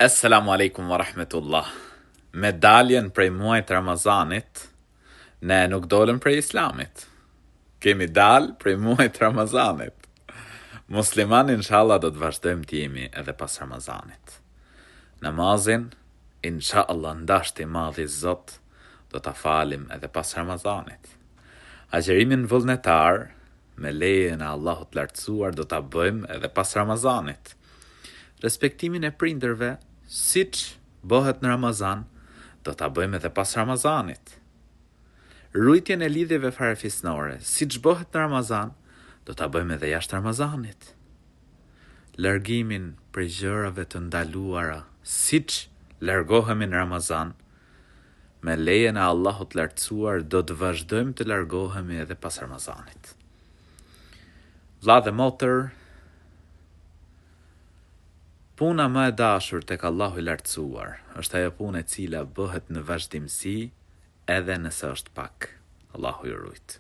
Assalamu alaikum wa rahmetullah. Medaljen prej muajt Ramazanit, ne nuk dolem prej Islamit. Kemi dal prej muajt Ramazanit. Musliman inshallah do të vazhdojmë të jemi edhe pas Ramazanit. Namazin, inshallah ndashti madhi Zot, do ta falim edhe pas Ramazanit. Agjerimin vullnetar, me lejen e Allahut të lartësuar, do ta bëjmë edhe pas Ramazanit. Respektimin e prindërve, siç bëhet në Ramazan, do ta bëjmë edhe pas Ramazanit. Rujtjen e lidhjeve farefisnore, siç bëhet në Ramazan, do ta bëjmë edhe jashtë Ramazanit. Largimin prej gjërave të ndaluara, siç largohemi në Ramazan, me lejen e Allahut të lartësuar, do të vazhdojmë të largohemi edhe pas Ramazanit. Vlla dhe motër, puna më e dashur tek Allahu i lartësuar është ajo punë e cila bëhet në vazhdimsi edhe nëse është pak. Allahu ju rujt.